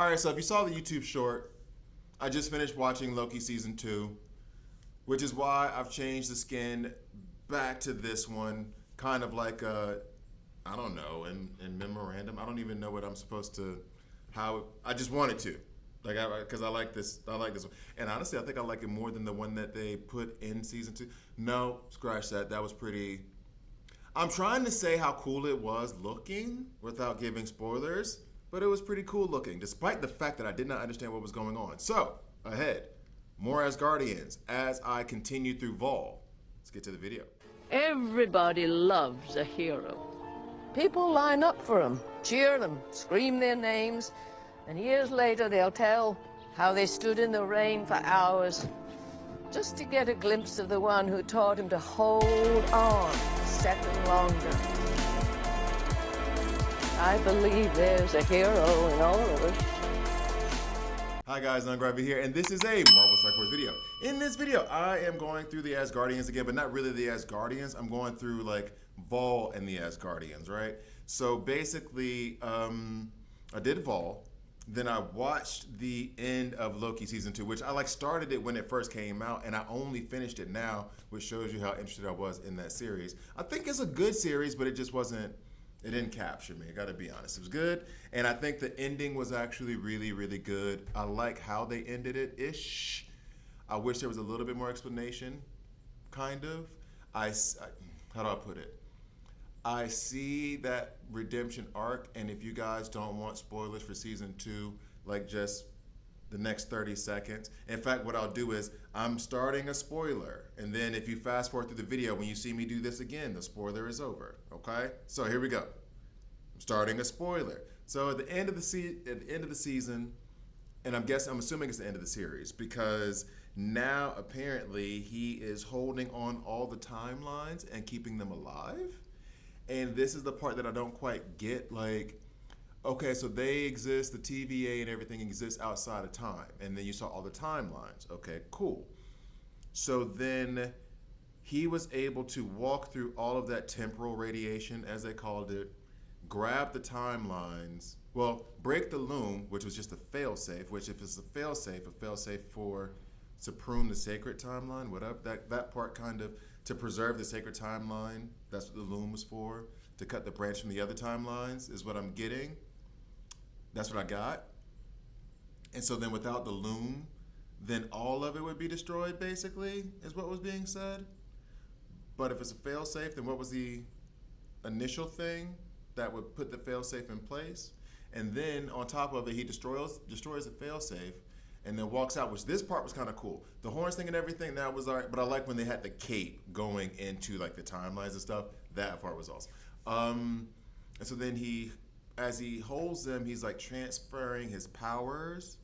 All right, so if you saw the YouTube short, I just finished watching Loki season 2, which is why I've changed the skin back to this one, kind of like a, I don't know, in memorandum. I don't even know what I'm supposed to, how, I just wanted to. Like, because I like this one. And honestly, I think I like it more than the one that they put in season 2. No, scratch that. That was pretty, I'm trying to say how cool it was looking without giving spoilers, but it was pretty cool looking, despite the fact that I did not understand what was going on. So, ahead, more Asgardians as I continue through Vahl. Let's get to the video. Everybody loves a hero. People line up for them, cheer them, scream their names, and years later they'll tell how they stood in the rain for hours just to get a glimpse of the one who taught him to hold on a second longer. I believe there's a hero in all of us. Hi guys, Gravy here, and this is a Marvel Strike Force video. In this video, I am going through the Asgardians again, but not really the Asgardians. I'm going through like Vahl and the Asgardians, right? So basically, I did Vahl, then I watched the end of Loki season 2, which I like started it when it first came out, and I only finished it now, which shows you how interested I was in that series. I think it's a good series, but it just wasn't, it didn't capture me, I gotta be honest. It was good, and I think the ending was actually really, really good. I like how they ended it-ish. I wish there was a little bit more explanation, kind of. How do I put it? I see that redemption arc, and if you guys don't want spoilers for season 2, like just the next 30 seconds. In fact, what I'll do is I'm starting a spoiler, and then if you fast forward through the video, when you see me do this again, the spoiler is over, okay? So here we go. I'm starting a spoiler. So at the end of the season, and I'm assuming it's the end of the series, because now apparently he is holding on all the timelines and keeping them alive. And this is the part that I don't quite get, like, okay, so they exist, the TVA and everything exists outside of time. And then you saw all the timelines. Okay, cool. So then he was able to walk through all of that temporal radiation, as they called it, grab the timelines, well, break the loom, which was just a failsafe, which if it's a failsafe for to prune the sacred timeline, whatever, that part kind of, to preserve the sacred timeline, that's what the loom was for, to cut the branch from the other timelines, is what I'm getting. That's what I got. And so then without the loom, then all of it would be destroyed, basically, is what was being said. But if it's a failsafe, then what was the initial thing that would put the failsafe in place? And then on top of it, he destroys the failsafe, and then walks out, which this part was kind of cool. The horns thing and everything, that was all right, but I like when they had the cape going into like the timelines and stuff. That part was awesome. And so then as he holds them, he's like transferring his powers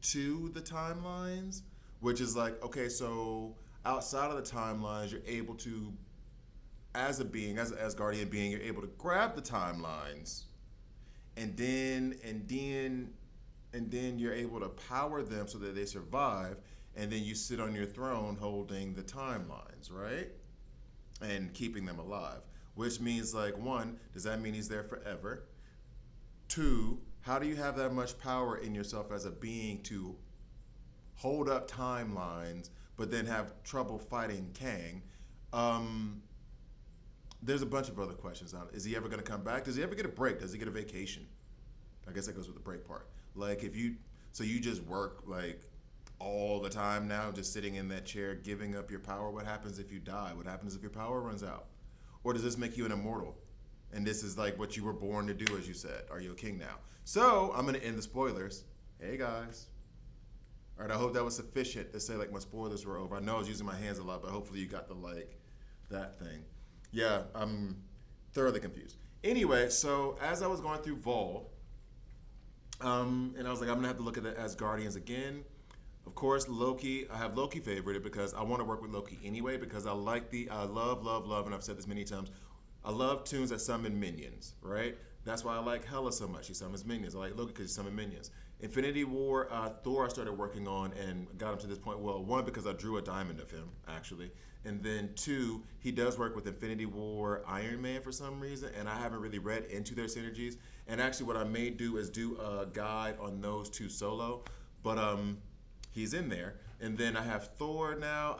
to the timelines, which is like, okay, so outside of the timelines, you're able to, as a being, as an Asgardian being, you're able to grab the timelines, and then you're able to power them so that they survive, and then you sit on your throne holding the timelines, right? And keeping them alive. Which means, like, 1, does that mean he's there forever? 2, how do you have that much power in yourself as a being to hold up timelines, but then have trouble fighting Kang? There's a bunch of other questions on it. Is he ever gonna come back? Does he ever get a break? Does he get a vacation? I guess that goes with the break part. Like, so you just work like all the time now, just sitting in that chair, giving up your power. What happens if you die? What happens if your power runs out? Or does this make you an immortal? And this is like what you were born to do, as you said. Are you a king now? So I'm gonna end the spoilers. Hey guys. All right, I hope that was sufficient to say like my spoilers were over. I know I was using my hands a lot, but hopefully you got the like, that thing. Yeah, I'm thoroughly confused. Anyway, so as I was going through Vahl, and I was like, I'm gonna have to look at the Asgardians again. Of course, Loki, I have Loki favorited because I want to work with Loki anyway, because I love, and I've said this many times, I love tunes that summon minions, right? That's why I like Hela so much. She summons minions. I like Loki because he summons minions. Infinity War, Thor I started working on and got him to this point. Well, one, because I drew a diamond of him, actually. And then two, he does work with Infinity War, Iron Man for some reason, and I haven't really read into their synergies. And actually what I may do is do a guide on those two solo. But he's in there. And then I have Thor now.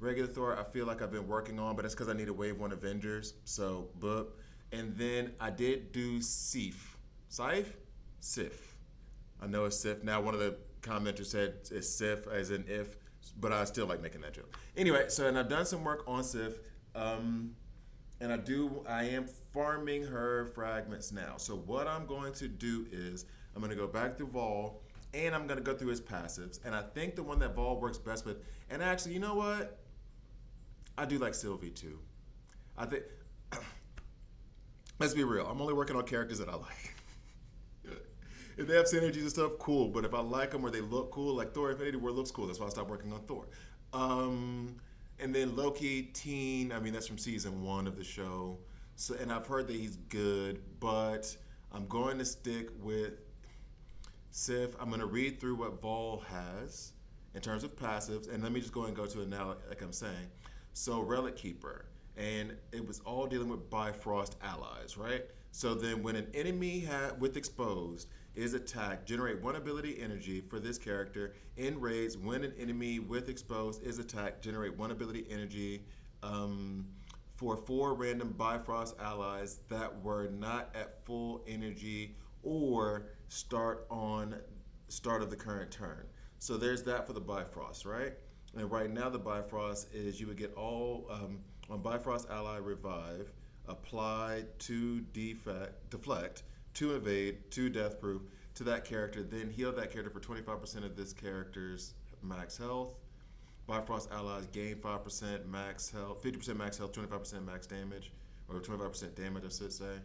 Regular Thor, I feel like I've been working on, but it's because I need a Wave 1 Avengers. So, boop. And then I did do Sif. Sif? Sif. I know it's Sif. Now, one of the commenters said it's Sif, as in if, but I still like making that joke. Anyway, so, and I've done some work on Sif. And I am farming her fragments now. So what I'm going to do is, I'm going to go back through Vahl, and I'm going to go through his passives. And I think the one that Vahl works best with, and actually, you know what? I do like Sylvie too. I think, let's be real, I'm only working on characters that I like. If they have synergies and stuff, cool. But if I like them or they look cool, like Thor Infinity War looks cool, that's why I stopped working on Thor. And then Loki Teen, I mean, that's from season 1 of the show. So, and I've heard that he's good, but I'm going to stick with Sif. I'm going to read through what Vahl has in terms of passives, and let me just go and go to it now, like I'm saying. So, Relic Keeper, and it was all dealing with Bifrost allies, right? So then when an enemy with exposed is attacked, generate 1 ability energy for this character. In raids, when an enemy with exposed is attacked, generate 1 ability energy for 4 random Bifrost allies that were not at full energy or start of the current turn. So there's that for the Bifrost, right? And right now the Bifrost is you would get all on Bifrost ally revive, apply 2 deflect, 2 evade, 2 death proof to that character, then heal that character for 25% of this character's max health. Bifrost allies gain 5% max health, 50% max health, 25% max damage, or 25% damage, I should say.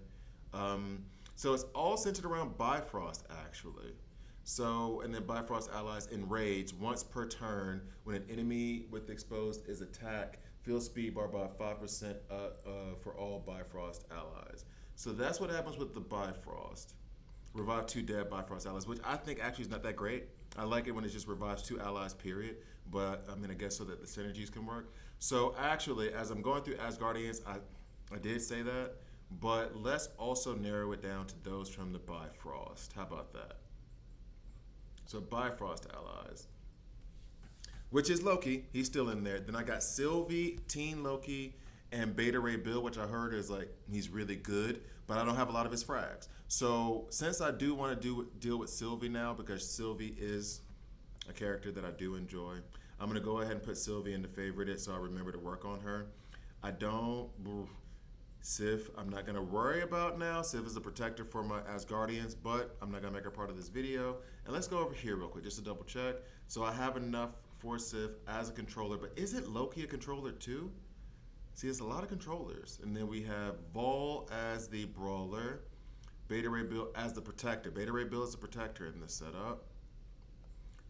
So it's all centered around Bifrost, actually. So, and then Bifrost allies in raids once per turn when an enemy with exposed is attacked, fill speed bar by 5% for all Bifrost allies. So that's what happens with the Bifrost. Revive 2 dead Bifrost allies, which I think actually is not that great. I like it when it just revives 2 allies, period. But I mean, I guess so that the synergies can work. So actually, as I'm going through Asgardians, I did say that, but let's also narrow it down to those from the Bifrost. How about that? So Bifrost allies, which is Loki. He's still in there. Then I got Sylvie, Teen Loki, and Beta Ray Bill, which I heard is like, he's really good, but I don't have a lot of his frags. So since I do want to deal with Sylvie now, because Sylvie is a character that I do enjoy, I'm going to go ahead and put Sylvie into favorited so I remember to work on her. Sif, I'm not going to worry about now. Sif is a protector for my Asgardians, but I'm not going to make her part of this video. And let's go over here real quick just to double check. So I have enough for Sif as a controller, but isn't Loki a controller too? See, it's a lot of controllers. And then we have Vahl as the brawler, Beta Ray Bill as the protector. Beta Ray Bill is the protector in this setup.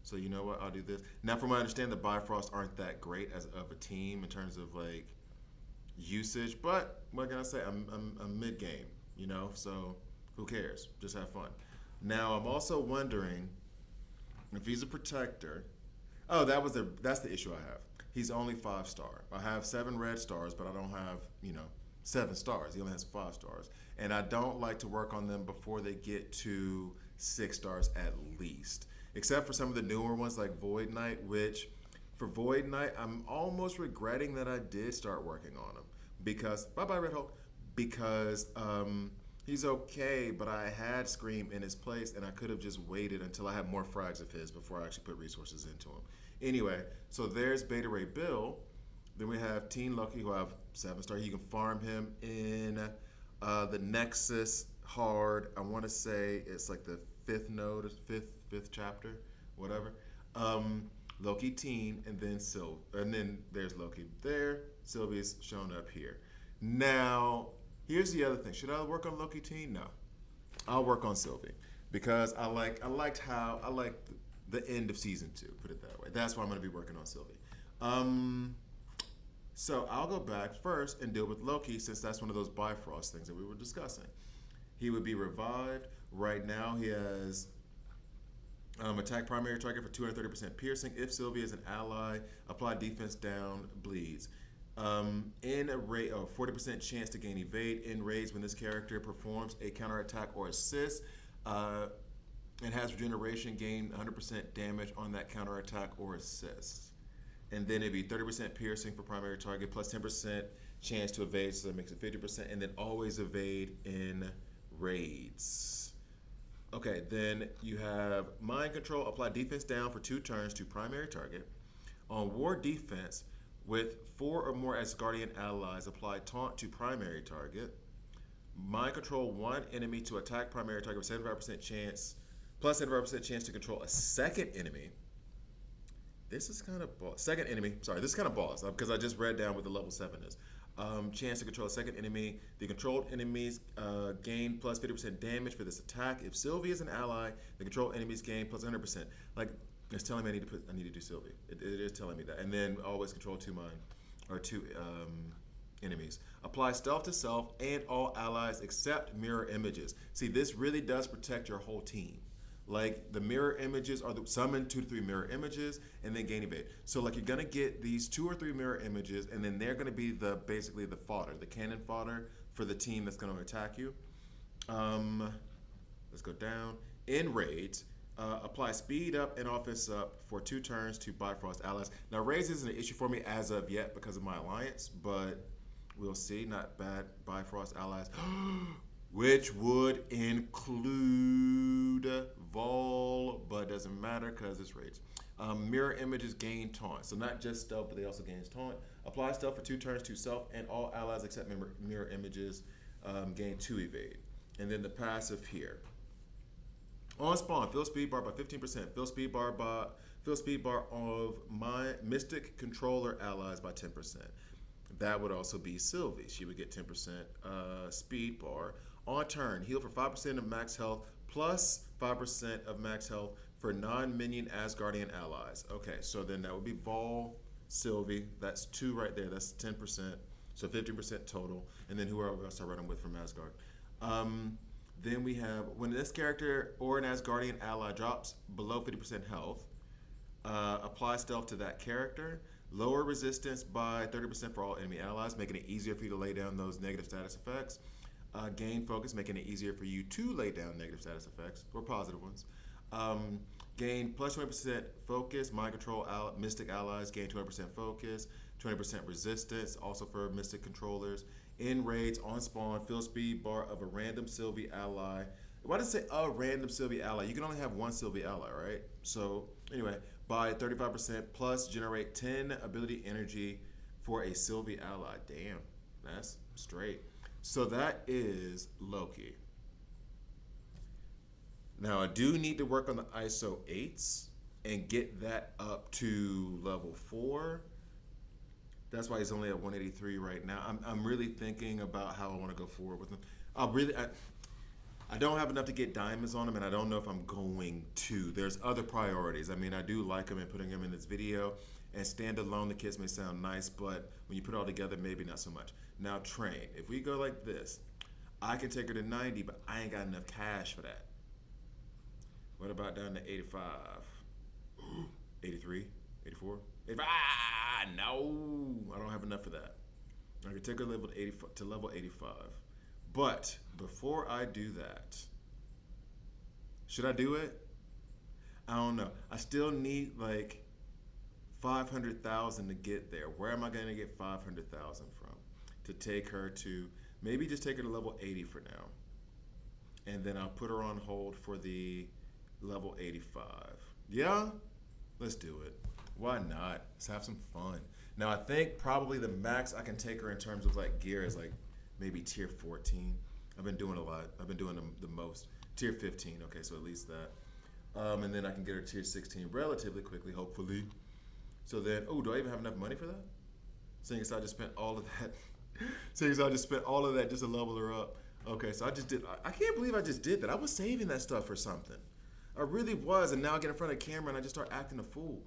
So you know what, I'll do this. Now from what I understand, the Bifrost aren't that great as of a team in terms of like usage, but what can I say? I'm mid-game, you know, so who cares? Just have fun. Now I'm also wondering if he's a protector. Oh, that's the issue I have. He's only 5-star. I have 7 red stars, but I don't have, 7 stars. He only has 5 stars. And I don't like to work on them before they get to 6 stars at least. Except for some of the newer ones like Void Knight, which for Void Knight, I'm almost regretting that I did start working on him. Because, bye-bye Red Hulk, because he's okay, but I had Scream in his place, and I could have just waited until I had more frags of his before I actually put resources into him. Anyway, so there's Beta Ray Bill. Then we have Teen Loki, who I have 7-star. You can farm him in the Nexus hard. I want to say it's like the 5th node, 5th chapter, whatever. Loki Teen, and then there's Loki there. Sylvie's shown up here. Now, here's the other thing. Should I work on Loki Teen? No. I'll work on Sylvie because I liked the end of season 2, put it that way. That's why I'm going to be working on Sylvie. So I'll go back first and deal with Loki since that's one of those Bifrost things that we were discussing. he would be revived. Right now, he has attack primary target for 230% piercing. If Sylvie is an ally, apply defense down, bleeds. In a rate, 40% chance to gain evade in raids when this character performs a counterattack or assist. And has regeneration, gain 100% damage on that counterattack or assist. And then it'd be 30% piercing for primary target, plus 10% chance to evade, so that makes it 50%, and then always evade in raids. Okay, then you have mind control, apply defense down for 2 turns to primary target. On war defense, with 4 or more Asgardian allies, apply taunt to primary target. Mind control 1 enemy to attack primary target with 75% chance, plus 75% chance to control a second enemy. This is kind of boss. Second enemy, sorry, this is kind of boss, because I just read down what the level 7 is. Chance to control a second enemy. The controlled enemies gain plus 50% damage for this attack. If Sylvie is an ally, the controlled enemies gain plus 100%. Like, it's telling me I need to do Sylvie. It is telling me that. And then always control 2 enemies. Apply stealth to self and all allies except mirror images. See, this really does protect your whole team. Like, the mirror images are summon 2 to 3 mirror images and then gain evade. So like, you're gonna get these 2 or 3 mirror images, and then they're gonna be basically the fodder, the cannon fodder for the team that's gonna attack you. Let's go down. In raids, apply speed up and offense up for 2 turns to Bifrost allies. Now, raids isn't an issue for me as of yet because of my alliance, but we'll see. Not bad. Bifrost allies. Which would include Vahl, but doesn't matter because it's raids. Mirror images gain taunt, so not just stealth, but they also gain taunt. Apply stealth for 2 turns to self and all allies except mirror images gain 2 evade. And then the passive here. On spawn, fill speed bar by 15%. Fill speed bar of my Mystic Controller allies by 10%. That would also be Sylvie. She would get 10% speed bar. On turn, heal for 5% of max health plus 5% of max health for non-minion Asgardian allies. Okay, so then that would be Vahl, Sylvie. That's 2 right there. That's 10%. So 50% total. And then whoever else I run with from Asgard. Then we have, when this character or an Asgardian ally drops below 50% health, apply stealth to that character. Lower resistance by 30% for all enemy allies, making it easier for you to lay down those negative status effects. Gain focus, making it easier for you to lay down negative status effects, or positive ones. Gain plus 20% focus, mind control mystic allies, gain 20% focus, 20% resistance, also for mystic controllers. In raids, on spawn, fill speed bar of a random Sylvie ally. Why does it say a random Sylvie ally? You can only have 1 Sylvie ally, right? So anyway, by 35% plus generate 10 ability energy for a Sylvie ally. Damn, that's straight. So that is Loki. Now I do need to work on the ISO 8s and get that up to level 4. That's why he's only at 183 right now. I'm really thinking about how I want to go forward with him. I don't have enough to get diamonds on him, and I don't know if I'm going to. There's other priorities. I mean, I do like him and putting him in this video, and standalone, the kids may sound nice, but when you put it all together, maybe not so much. Now, train. If we go like this, I can take her to 90, but I ain't got enough cash for that. What about down to 85? 83? 84? 85? No, I don't have enough for that. I can take her to level 85. But before I do that, should I do it? I don't know. I still need like 500,000 to get there. Where am I going to get 500,000 from? To take her to, maybe just take her to level 80 for now. And then I'll put her on hold for the level 85. Yeah? Let's do it. Why not? Let's have some fun. Now I think probably the max I can take her in terms of like gear is like maybe tier 14. I've been doing a lot. I've been doing the most. Tier 15, okay, so at least that. And then I can get her tier 16 relatively quickly, hopefully. So then, oh, do I even have enough money for that? Seeing as I just spent all of that. Seeing as I just spent all of that just to level her up. Okay, so I just did, I can't believe I just did that. I was saving that stuff for something. I really was, and now I get in front of the camera and I just start acting a fool.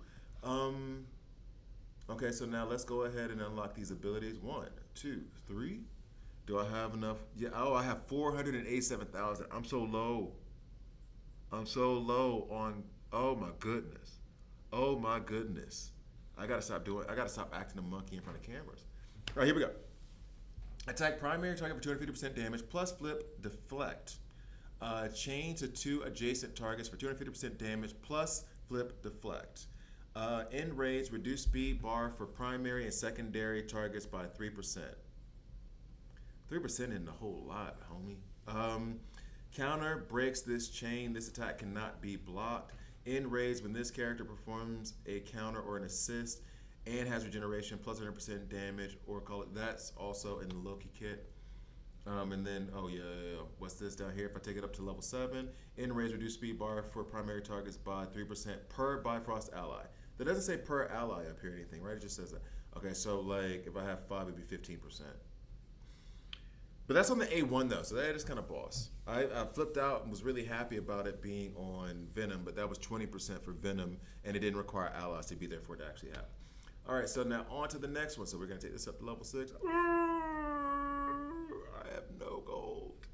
Okay, so now let's go ahead and unlock these abilities. 1, 2, 3. Do I have enough? Yeah. Oh, I have 487,000. I'm so low. I'm so low on. Oh my goodness. Oh my goodness. I gotta stop acting a monkey in front of cameras. All right, here we go. Attack primary target for 250% damage plus flip deflect. Chain to 2 adjacent targets for 250% damage plus flip deflect. End raids reduce speed bar for primary and secondary targets by 3%. 3% isn't a whole lot, homie. Counter breaks this chain. This attack cannot be blocked. End raids when this character performs a counter or an assist and has regeneration plus 100% damage, or call it, that's also in the Loki kit. And then, oh yeah, what's this down here? If I take it up to level 7, end raids reduce speed bar for primary targets by 3% per Bifrost ally. That doesn't say per ally up here or anything, right? It just says that. Okay, so like if I have 5, it'd be 15%. But that's on the A1 though, so that is kind of boss. I flipped out and was really happy about it being on Venom, but that was 20% for Venom, and it didn't require allies to be there for it to actually happen. All right, so now on to the next one. So we're gonna take this up to level 6. I have no gold.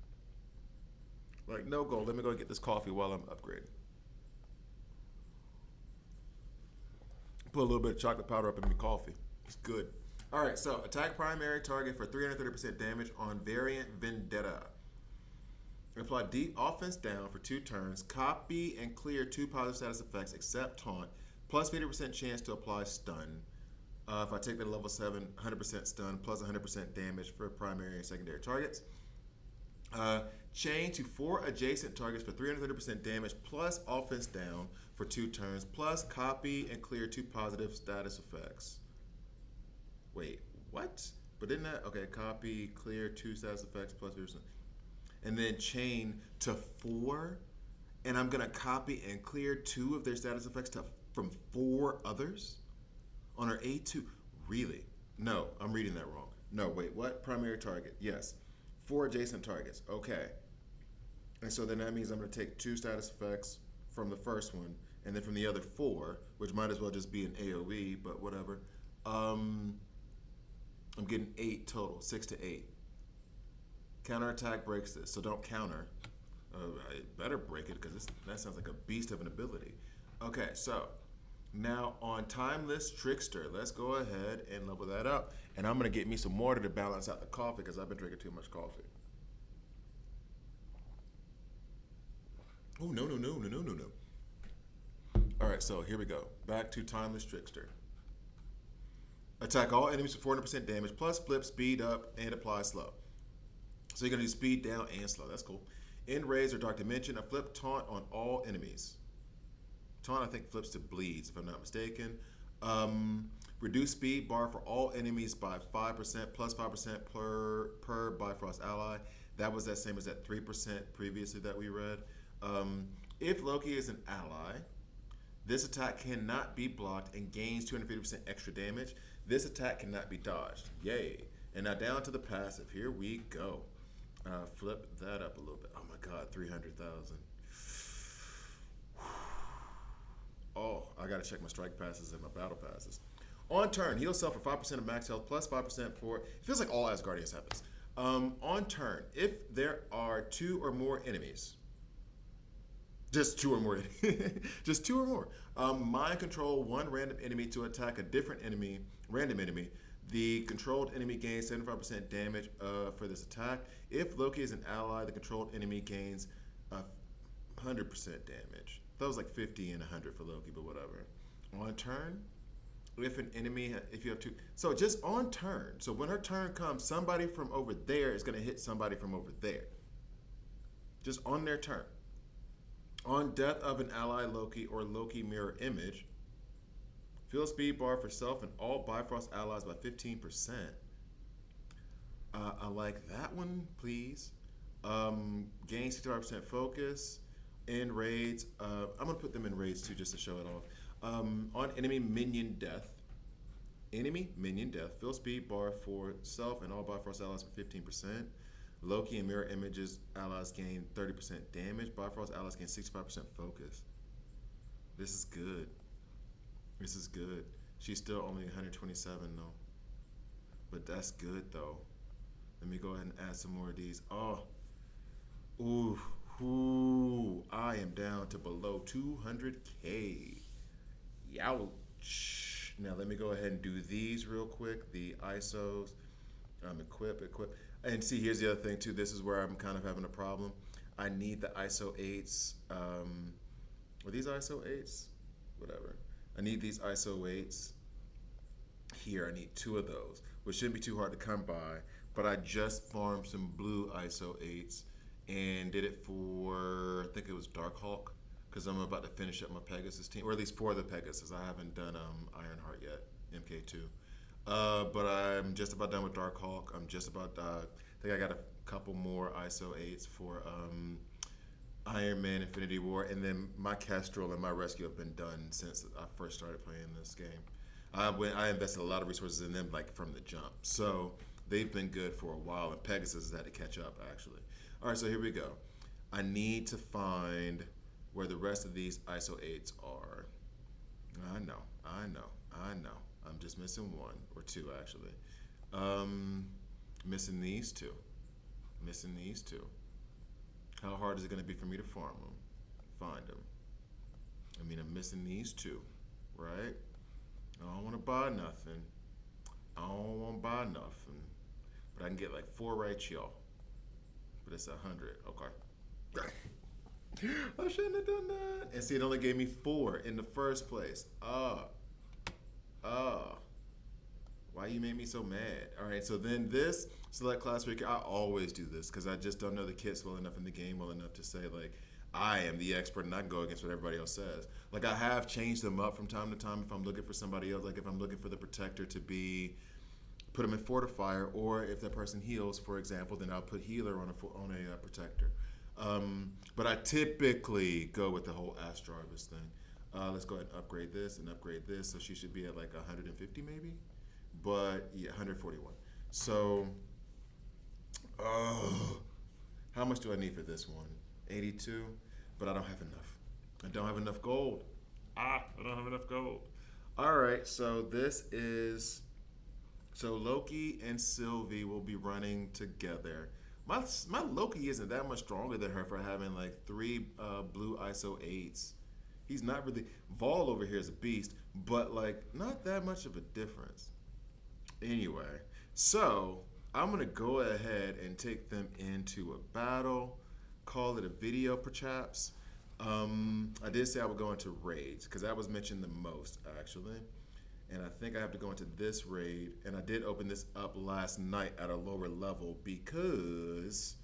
Like no gold. Let me go get this coffee while I'm upgrading. Put a little bit of chocolate powder up in my coffee. It's good. All right, so attack primary target for 330% damage on Variant Vendetta. Apply deep offense down for 2 turns. Copy and clear 2 positive status effects except taunt. Plus 50% chance to apply stun. If I take that to level 7, 100% stun plus 100% damage for primary and secondary targets. Chain to 4 adjacent targets for 330% damage plus offense down for 2 turns. Plus copy and clear 2 positive status effects. Wait, what? But didn't that, okay, copy, clear 2 status effects plus 50%. And then chain to 4, and I'm gonna copy and clear 2 of their status effects from 4 others on our A2. Really? No, I'm reading that wrong. No, wait, what? Primary target, yes. 4 adjacent targets, okay. And so then that means I'm gonna take 2 status effects from the first one, and then from the other 4, which might as well just be an AoE, but whatever. I'm getting 8 total, 6 to 8. Counterattack breaks this, so don't counter. I better break it because that sounds like a beast of an ability. Okay, so now on Timeless Trickster, let's go ahead and level that up. And I'm gonna get me some water to balance out the coffee because I've been drinking too much coffee. Oh, no. All right, so here we go. Back to Timeless Trickster. Attack all enemies for 400% damage, plus flip, speed up, and apply slow. So you're gonna do speed down and slow, that's cool. End raids or dark dimension, a flip taunt on all enemies. Taunt, I think, flips to bleeds, if I'm not mistaken. Reduce speed bar for all enemies by 5%, plus 5% per Bifrost ally. That was that same as that 3% previously that we read. If Loki is an ally, this attack cannot be blocked and gains 250% extra damage. This attack cannot be dodged. Yay. And now down to the passive. Here we go. Flip that up a little bit. Oh my God, 300,000. Oh, I gotta check my strike passes and my battle passes. On turn, heal self for 5% of max health plus 5% for, it feels like all Asgardians have this. On turn, if there are 2 or more enemies, just 2 or more, just 2 or more, mind control 1 random enemy to attack a different enemy, random enemy. The controlled enemy gains 75% damage for this attack. If Loki is an ally, the controlled enemy gains 100% damage. That was like 50 and 100 for Loki, but whatever. On turn, if an enemy, if you have 2, so just on turn. So when her turn comes, somebody from over there is going to hit somebody from over there. Just on their turn. On death of an ally Loki or Loki mirror image, fill speed bar for self and all Bifrost allies by 15%. I like that one, please. Gain 65% focus. In raids, I'm gonna put them in raids too, just to show it off. On enemy minion death, fill speed bar for self and all Bifrost allies for 15%. Loki and mirror images allies gain 30% damage. Bifrost allies gain 65% focus. This is good. This is good. She's still only 127 though. But that's good though. Let me go ahead and add some more of these. Oh, ooh, ooh, I am down to below 200K. Youch. Now let me go ahead and do these real quick. The ISOs, equip. And see, here's the other thing too. This is where I'm kind of having a problem. I need the ISO 8s. Were these ISO 8s? Whatever. I need these ISO 8s. Here, I need 2 of those, which shouldn't be too hard to come by. But I just farmed some blue ISO 8s and did it for, I think it was Darkhawk, because I'm about to finish up my Pegasus team, or at least 4 of the Pegasus. I haven't done Ironheart yet, MK2. But I'm just about done with Darkhawk. I'm just about, I think I got a couple more ISO 8s for Iron Man Infinity War, and then my Kestrel and my Rescue have been done since I first started playing this game. I invested a lot of resources in them, like from the jump. So they've been good for a while, and Pegasus has had to catch up, actually. All right, so here we go. I need to find where the rest of these ISO 8s are. I know. I'm just missing 1 or 2, actually. Missing these 2. How hard is it going to be for me to farm them? Find them. I mean, I'm missing these 2, right? I don't want to buy nothing. But I can get like 4 right, y'all. But it's 100. Okay. I shouldn't have done that. And see, it only gave me 4 in the first place. Why you made me so mad? All right, so then this select class breaker, I always do this because I just don't know the kits well enough in the game well enough to say like, I am the expert and I can go against what everybody else says. Like I have changed them up from time to time if I'm looking for somebody else, like if I'm looking for the protector to be, put them in fortifier, or if that person heals, for example, then I'll put healer on a protector. But I typically go with the whole Ash Jarvis thing. Let's go ahead and upgrade this. So she should be at like 150 maybe, but yeah, 141. So, how much do I need for this one? 82, but I don't have enough. I don't have enough gold. I don't have enough gold. All right, so so Loki and Sylvie will be running together. My Loki isn't that much stronger than her for having like 3 blue ISO 8s. He's not really, Vahl over here is a beast, but like not that much of a difference. Anyway, so I'm gonna go ahead and take them into a battle. Call it a video, perhaps. I did say I would go into raids because that was mentioned the most actually, and I think I have to go into this raid. And I did open this up last night at a lower level because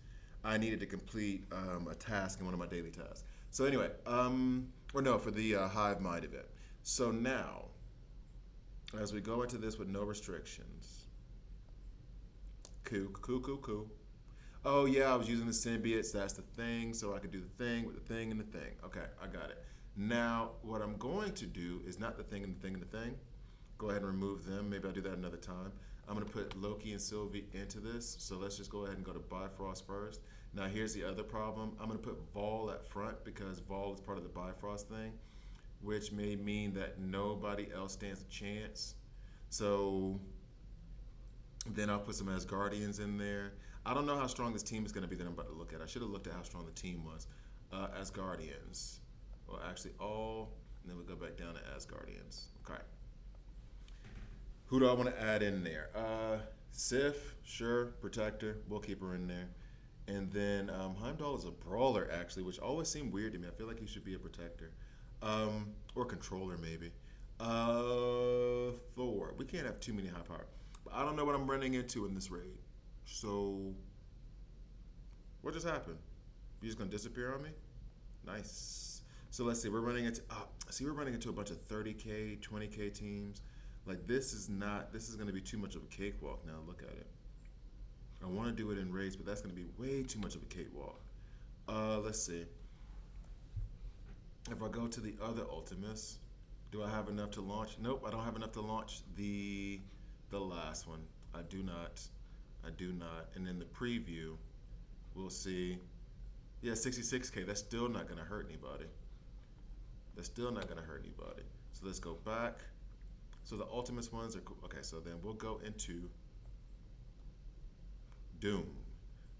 I needed to complete a task in one of my daily tasks. So anyway, for the Hive Mind event. So now, as we go into this with no restrictions, cool. Oh yeah, I was using the symbiotes, that's the thing, so I could do the thing with the thing and the thing. Okay, I got it. Now, what I'm going to do is not the thing and the thing and the thing. Go ahead and remove them. Maybe I'll do that another time. I'm gonna put Loki and Sylvie into this, so let's just go ahead and go to Bifrost first. Now here's the other problem. I'm gonna put Vahl at front because Vahl is part of the Bifrost thing, which may mean that nobody else stands a chance. So then I'll put some Asgardians in there. I don't know how strong this team is going to be that I'm about to look at. I should have looked at how strong the team was. Asgardians. Well, actually all, and then we'll go back down to Asgardians. Okay. Who do I want to add in there? Sif, sure. Protector. We'll keep her in there. And then Heimdall is a brawler, actually, which always seemed weird to me. I feel like he should be a protector. Or controller, maybe. Thor. We can't have too many high power. But I don't know what I'm running into in this raid. So, what just happened? You just gonna disappear on me? Nice. So let's see. We're running into a bunch of 30K, 20K teams. Like this is gonna be too much of a cakewalk. Now look at it. I want to do it in raids, but that's gonna be way too much of a cakewalk. Let's see. If I go to the other Ultimus, do I have enough to launch? Nope, I don't have enough to launch the last one. I do not. And in the preview, we'll see. Yeah, 66K. That's still not gonna hurt anybody. So let's go back. So the Ultimus ones are cool. Okay, so then we'll go into Doom.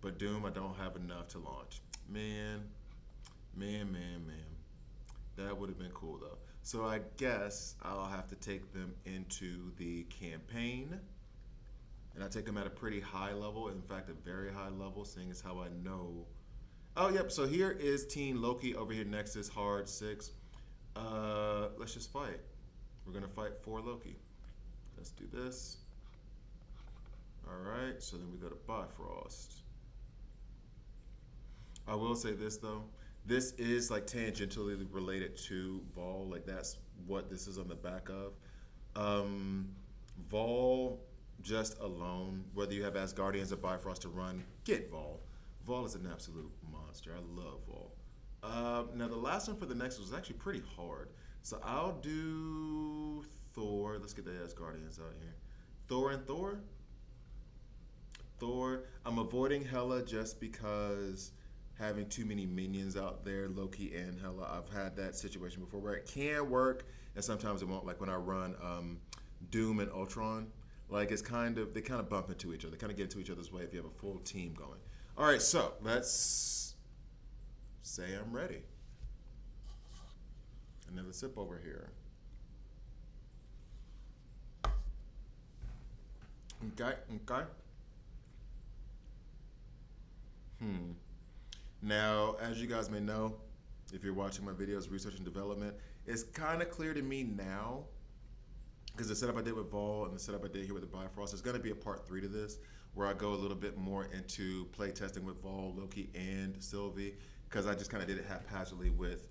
But Doom, I don't have enough to launch. Man, man. That would have been cool though. So I guess I'll have to take them into the campaign. And I take them at a pretty high level. In fact, a very high level, seeing as how I know. Oh, yep. So here is Teen Loki over here next is Hard 6. Let's just fight. We're going to fight for Loki. Let's do this. All right. So then we go to Bifrost. I will say this though. This is like tangentially related to Vahl. Like that's what this is on the back of. Vahl just alone, whether you have Asgardians or Bifrost to run, get Vahl. Vahl is an absolute monster. I love Vahl. Now the last one for the next was actually pretty hard. So I'll do Thor. Let's get the Asgardians out here. Thor and Thor. Thor. I'm avoiding Hela just because having too many minions out there, Loki and Hela. I've had that situation before where it can work and sometimes it won't. Like when I run Doom and Ultron, like it's they kind of bump into each other, kind of get into each other's way if you have a full team going. All right, so let's say I'm ready. Another sip over here. Okay. Now, as you guys may know, if you're watching my videos, research and development, it's kind of clear to me now, because the setup I did with Vahl and the setup I did here with the Bifrost, there's going to be a part 3 to this, where I go a little bit more into play testing with Vahl, Loki, and Sylvie, because I just kind of did it haphazardly with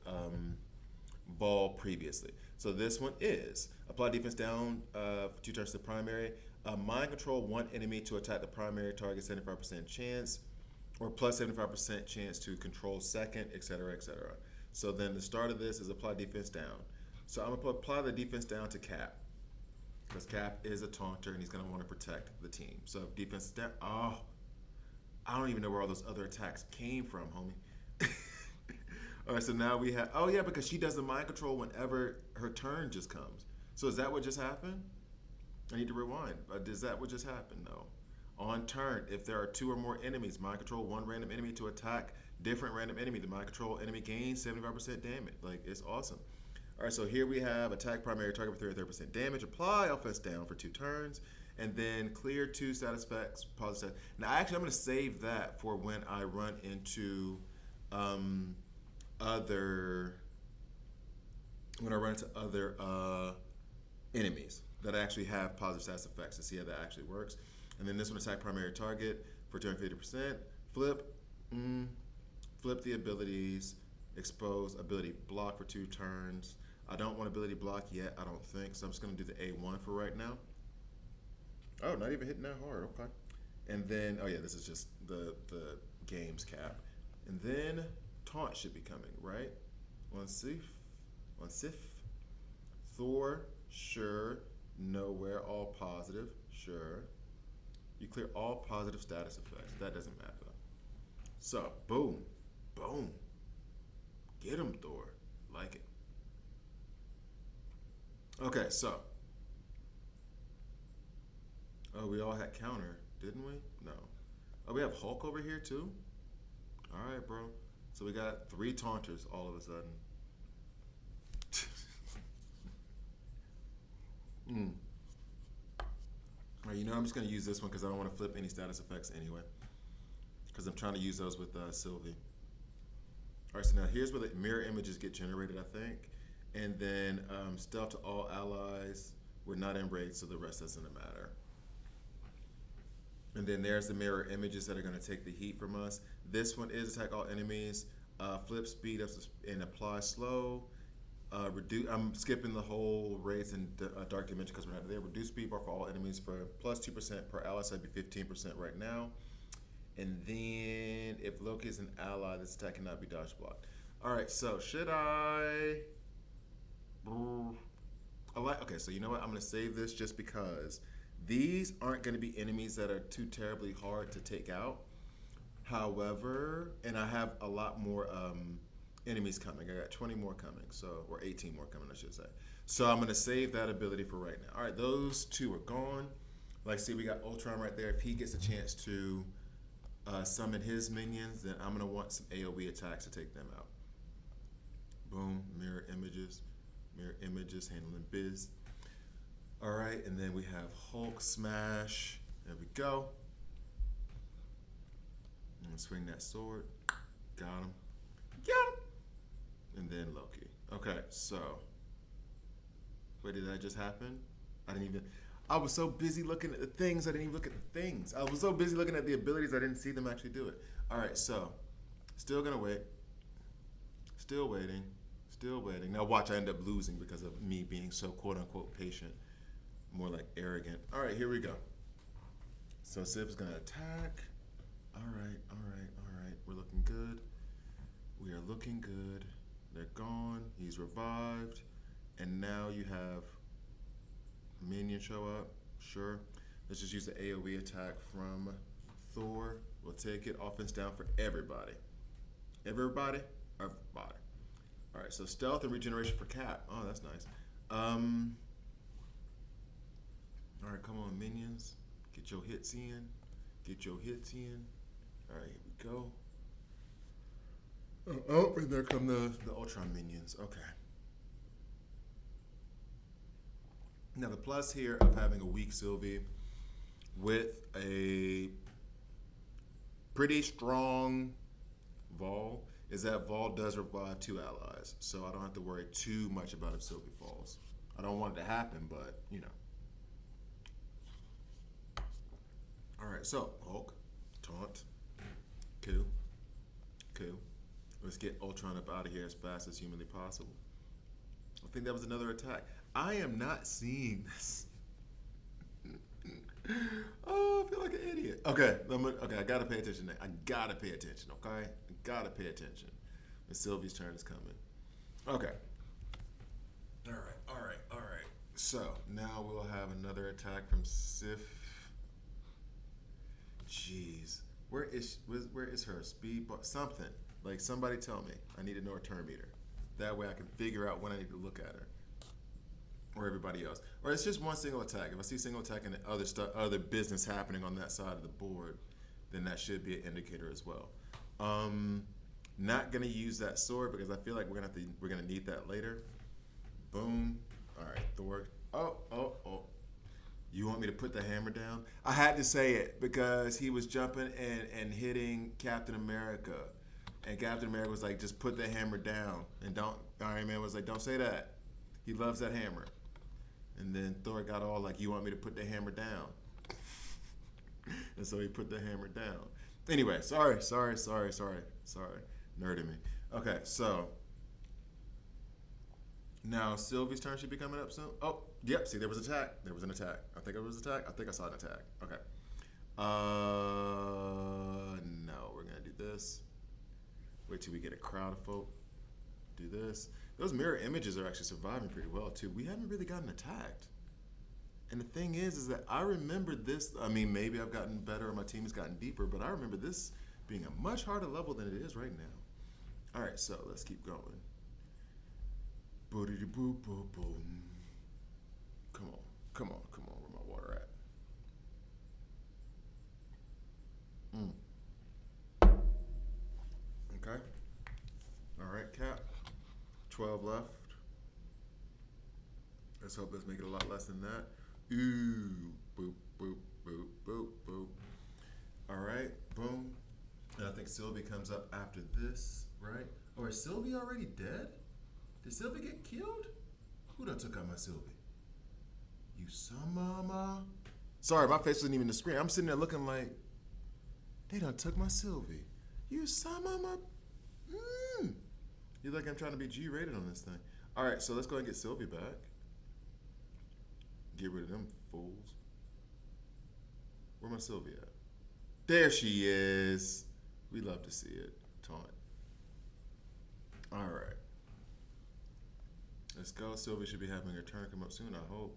Vahl previously. So this one is apply defense down for 2 turns to the primary, mind control 1 enemy to attack the primary target, 75% chance, or plus 75% chance to control second, etc., etc. So then the start of this is apply defense down. So I'm gonna apply the defense down to Cap, because Cap is a taunter and he's gonna want to protect the team. So if defense is down, oh, I don't even know where all those other attacks came from, homie. All right, so now we have, oh yeah, because she does the mind control whenever her turn just comes. So is that what just happened? I need to rewind. Is that what just happened? No. On turn, if there are 2 or more enemies, mind control 1 random enemy to attack different random enemy. The mind control enemy gains 75% damage. Like, it's awesome. All right, so here we have attack primary target for 33% damage. Apply offense down for 2 turns, and then clear 2 status effects. Positive. Now, actually, I'm going to save that for when I run into other enemies that actually have positive status effects to see how that actually works. And then this one, attack primary target for 250%. Flip the abilities. Expose ability block for 2 turns. I don't want ability block yet, I don't think. So I'm just going to do the A1 for right now. Oh, not even hitting that hard. Okay. And then, oh yeah, this is just the game's cap. And then taunt should be coming, right? On Sif. Thor, sure. Nowhere, all positive, sure. You clear all positive status effects. That doesn't matter. So, boom. Get him, Thor. Like it. Okay, so. Oh, we all had counter, didn't we? No. Oh, we have Hulk over here too? All right, bro. So we got 3 taunters all of a sudden. All right, I'm just going to use this one because I don't want to flip any status effects anyway. Because I'm trying to use those with Sylvie. All right, so now here's where the mirror images get generated, I think. And then stealth to all allies. We're not in raid, so the rest doesn't matter. And then there's the mirror images that are going to take the heat from us. This one is attack all enemies. Flip speed up and apply slow. I'm skipping the whole raids and dark dimension because we're not there. Reduce speed bar for all enemies for plus 2% per ally, so that'd be 15% right now. And then if Loki is an ally, this attack cannot be dodge blocked. All right, so should I? Okay, so you know what? I'm gonna save this just because these aren't gonna be enemies that are too terribly hard to take out. However, and I have a lot more enemies coming. I got 20 more coming, or 18 more coming, I should say. So I'm gonna save that ability for right now. All right, those 2 are gone. Like, see, we got Ultron right there. If he gets a chance to summon his minions, then I'm gonna want some AoE attacks to take them out. Boom, mirror images, handling biz. All right, and then we have Hulk smash. There we go. I'm gonna swing that sword. Got him. Got him. And then Loki. Okay, so. Wait, did that just happen? I was so busy looking at the things, I didn't even look at the things. I was so busy looking at the abilities, I didn't see them actually do it. All right, so. Still gonna wait. Still waiting. Still waiting. Now watch, I end up losing because of me being so quote unquote patient. More like arrogant. All right, here we go. So Siv's gonna attack. All right. We're looking good. We are looking good. They're gone. He's revived. And now you have minion show up. Sure. Let's just use the AoE attack from Thor. We'll take it. Offense down for everybody. Everybody? Everybody. All right, so stealth and regeneration for Cap. Oh, that's nice. All right, come on, minions. Get your hits in. Get your hits in. All right, here we go. Oh, and there come the Ultron minions. Okay. Now, the plus here of having a weak Sylvie with a pretty strong Vahl is that Vahl does revive 2 allies, so I don't have to worry too much about if Sylvie falls. I don't want it to happen, but, you know. All right, so Hulk, taunt, coup. Let's get Ultron up out of here as fast as humanly possible. I think that was another attack. I am not seeing this. Oh, I feel like an idiot. Okay, I gotta pay attention now. I gotta pay attention, okay? I gotta pay attention. And Sylvie's turn is coming. Okay. All right. So, now we'll have another attack from Sif. Jeez. Where is her speed bar? Something. Like, somebody tell me. I need to know her turn meter. That way I can figure out when I need to look at her. Or everybody else. Or it's just one single attack. If I see single attack and other business happening on that side of the board, then that should be an indicator as well. Not gonna use that sword because I feel like we're gonna need that later. Boom. All right, Thor. Oh. You want me to put the hammer down? I had to say it because he was jumping and hitting Captain America. And Captain America was like, just put the hammer down. And Iron Man was like, don't say that. He loves that hammer. And then Thor got all like, you want me to put the hammer down? And so he put the hammer down. Anyway, sorry. Nerding me. Okay, so now Sylvie's turn should be coming up soon. Oh, yep, see, there was an attack. I think it was an attack. I think I saw an attack. Okay. No, we're gonna do this. Wait till we get a crowd of folk. Do this. Those mirror images are actually surviving pretty well too. We haven't really gotten attacked. And the thing is that I remember this, I mean, maybe I've gotten better or my team has gotten deeper, but I remember this being a much harder level than it is right now. All right, so let's keep going. Boom. Come on, where my water at? Okay. All right, Cap. 12 left. Let's hope let's make it a lot less than that. Ooh, boop. All right, boom. And I think Sylvie comes up after this, right? Or is Sylvie already dead? Did Sylvie get killed? Who done took out my Sylvie? You son mama. Sorry, my face wasn't even in the screen. I'm sitting there looking like, they done took my Sylvie. You son mama. You like I'm trying to be G-rated on this thing. All right, so let's go ahead and get Sylvie back. Get rid of them fools. Where my Sylvie at? There she is. We love to see it. Taunt. All right. Let's go. Sylvie should be having her turn come up soon, I hope.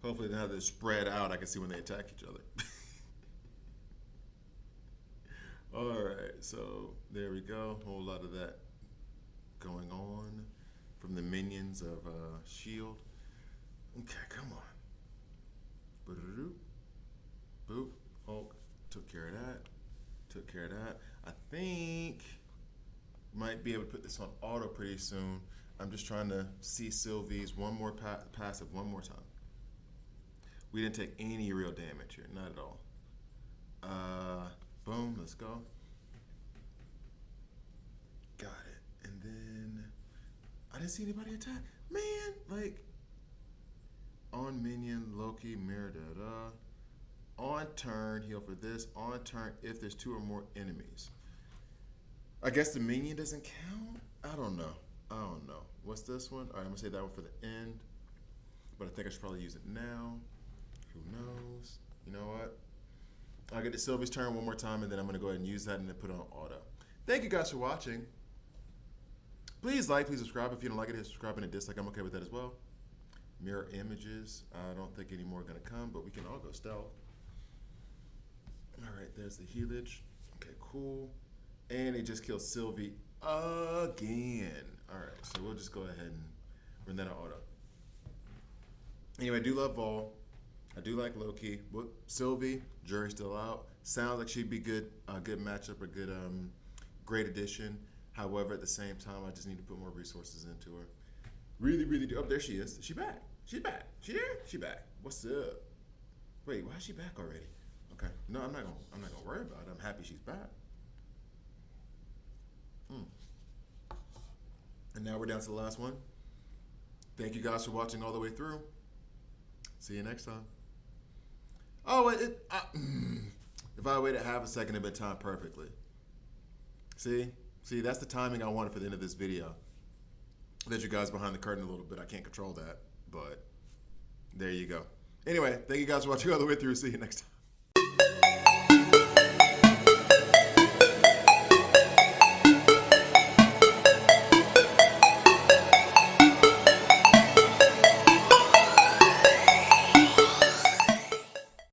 Hopefully now they're spread out, I can see when they attack each other. All right, so there we go. Whole lot of that going on from the minions of S.H.I.E.L.D. Okay, come on. Boop. Hulk took care of that. Took care of that. I think might be able to put this on auto pretty soon. I'm just trying to see Sylvie's one more passive one more time. We didn't take any real damage here, not at all. Boom, let's go. Got it. And then I didn't see anybody attack. Man, like on minion, Loki, mirror, On turn, heal for this. On turn, if there's 2 or more enemies. I guess the minion doesn't count? I don't know. What's this one? All right, I'm gonna say that one for the end. But I think I should probably use it now. Who knows? You know what? I'll get to Sylvie's turn one more time, and then I'm gonna go ahead and use that and then put it on auto. Thank you guys for watching. Please like, please subscribe. If you don't like it, hit subscribe and a dislike. I'm okay with that as well. Mirror images. I don't think any more are gonna come, but we can all go stealth. All right, there's the healage. Okay, cool. And it just killed Sylvie again. All right, so we'll just go ahead and run that on auto. Anyway, I do love Vahl. I do like Loki. Sylvie, jury's still out. Sounds like she'd be good, a good matchup, a good, great addition. However, at the same time, I just need to put more resources into her. Really, really do. Oh, there she is. She back. She's back. She there? She back. What's up? Wait, why is she back already? Okay. No, I'm not gonna worry about it. I'm happy she's back. And now we're down to the last one. Thank you guys for watching all the way through. See you next time. Oh, if I waited half a second, it'd been timed perfectly. See, that's the timing I wanted for the end of this video. Let you guys behind the curtain a little bit. I can't control that, but there you go. Anyway, thank you guys for watching all the way through. See you next time.